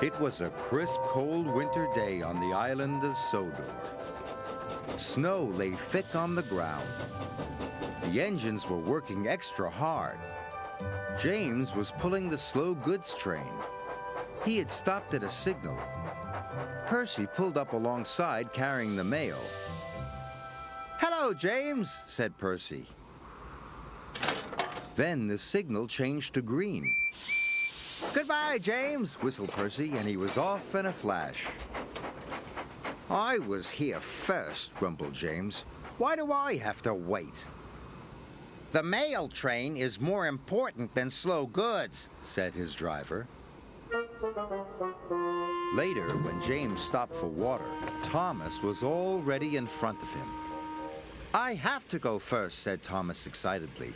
It was a crisp, cold winter day on the island of Sodor. Snow lay thick on the ground. The engines were working extra hard. James was pulling the slow goods train. He had stopped at a signal. Percy pulled up alongside carrying the mail. "Hello, James," said Percy. Then the signal changed to green. "Goodbye, James," whistled Percy, and he was off in a flash. "I was here first," grumbled James. "Why do I have to wait?" "The mail train is more important than slow goods," said his driver. Later, when James stopped for water, Thomas was already in front of him. "I have to go first," said Thomas excitedly.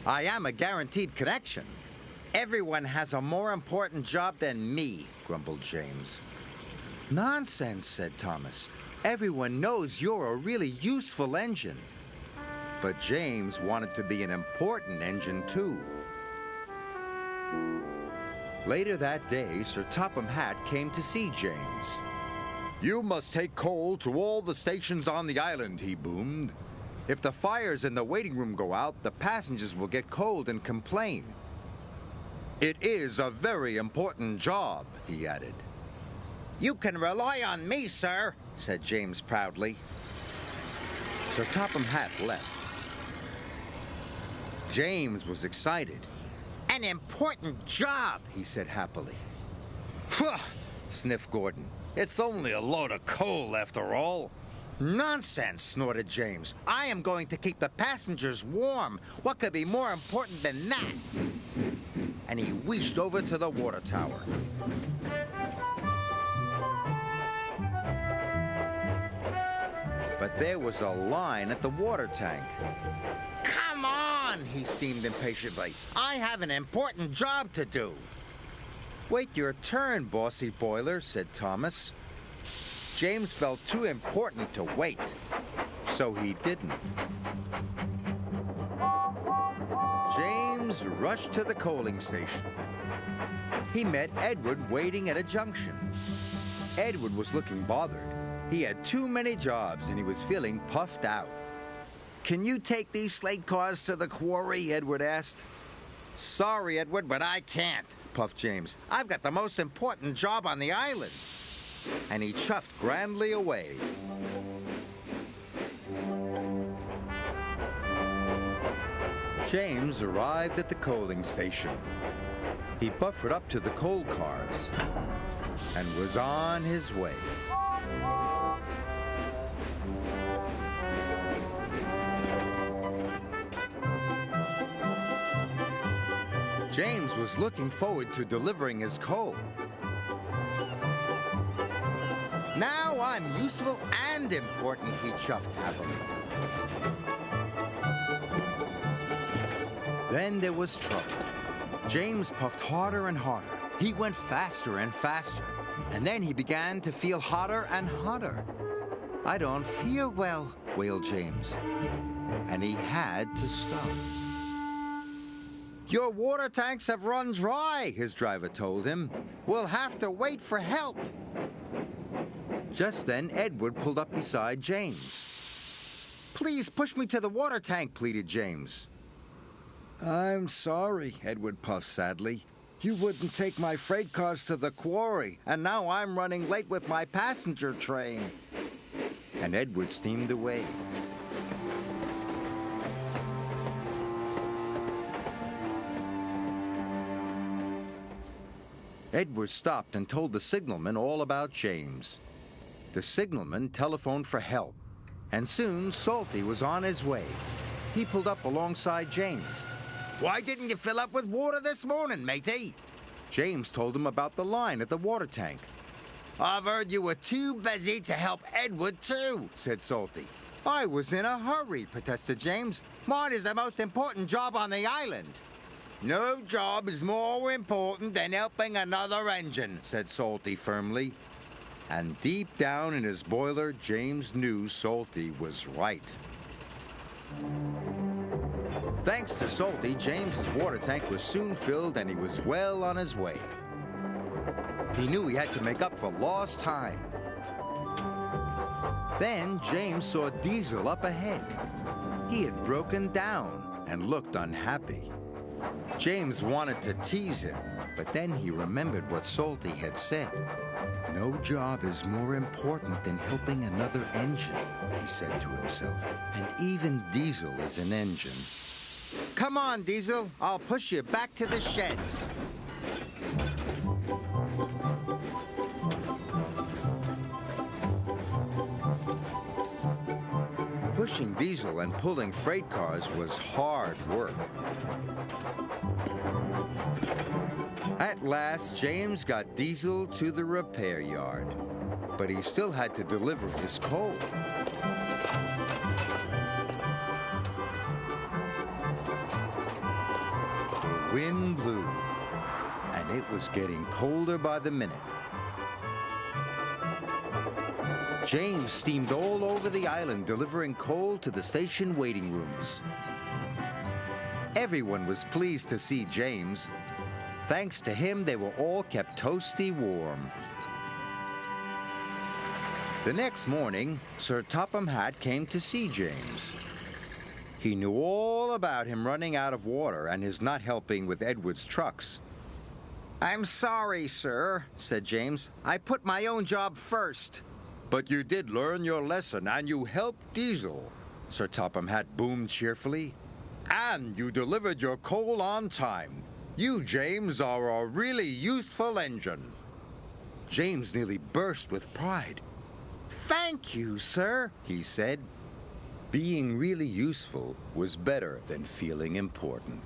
"I am a guaranteed connection." "Everyone has a more important job than me," grumbled James. "Nonsense," said Thomas. "Everyone knows you're a really useful engine." But James wanted to be an important engine, too. Later that day, Sir Topham Hatt came to see James. "You must take coal to all the stations on the island," he boomed. "If the fires in the waiting room go out, the passengers will get cold and complain." "It is a very important job," he added. "You can rely on me, sir," said James proudly. Sir Topham Hatt left. James was excited. "An important job," he said happily. "Pah!" sniffed Gordon. "It's only a load of coal, after all." "Nonsense," snorted James. "I am going to keep the passengers warm. What could be more important than that?" And he wheeshed over to the water tower. But there was a line at the water tank. "Come on," he steamed impatiently. "I have an important job to do." "Wait your turn, bossy boiler," said Thomas. James felt too important to wait, so he didn't. James rushed to the coaling station. He met Edward waiting at a junction. Edward was looking bothered. He had too many jobs and he was feeling puffed out. "Can you take these slate cars to the quarry?" Edward asked. "Sorry, Edward, but I can't," puffed James. "I've got the most important job on the island." And he chuffed grandly away. James arrived at the coaling station. He buffered up to the coal cars and was on his way. James was looking forward to delivering his coal. "Now I'm useful and important," he chuffed happily. Then there was trouble. James puffed harder and harder. He went faster and faster. And then he began to feel hotter and hotter. "I don't feel well," wailed James. And he had to stop. "Your water tanks have run dry," his driver told him. "We'll have to wait for help." Just then, Edward pulled up beside James. "Please push me to the water tank," pleaded James. "I'm sorry," Edward puffed sadly. "You wouldn't take my freight cars to the quarry, and now I'm running late with my passenger train." And Edward steamed away. Edward stopped and told the signalman all about James. The signalman telephoned for help, and soon Salty was on his way. He pulled up alongside James. "Why didn't you fill up with water this morning, matey?" James told him about the line at the water tank. "I've heard you were too busy to help Edward, too," said Salty. "I was in a hurry," protested James. "Mine is the most important job on the island." "No job is more important than helping another engine," said Salty firmly. And deep down in his boiler, James knew Salty was right. Thanks to Salty, James's water tank was soon filled and he was well on his way. He knew he had to make up for lost time. Then James saw Diesel up ahead. He had broken down and looked unhappy. James wanted to tease him, but then he remembered what Salty had said. "No job is more important than helping another engine," he said to himself. "And even Diesel is an engine. Come on, Diesel. I'll push you back to the sheds." Pushing Diesel and pulling freight cars was hard work. At last, James got Diesel to the repair yard, but he still had to deliver his coal. The wind blew, and it was getting colder by the minute. James steamed all over the island delivering coal to the station waiting rooms. Everyone was pleased to see James. Thanks to him, they were all kept toasty warm. The next morning, Sir Topham Hatt came to see James. He knew all about him running out of water and his not helping with Edward's trucks. "I'm sorry, sir," said James. "I put my own job first." "But you did learn your lesson, and you helped Diesel," Sir Topham Hatt boomed cheerfully. "And you delivered your coal on time. You, James, are a really useful engine." James nearly burst with pride. "Thank you, sir," he said. Being really useful was better than feeling important.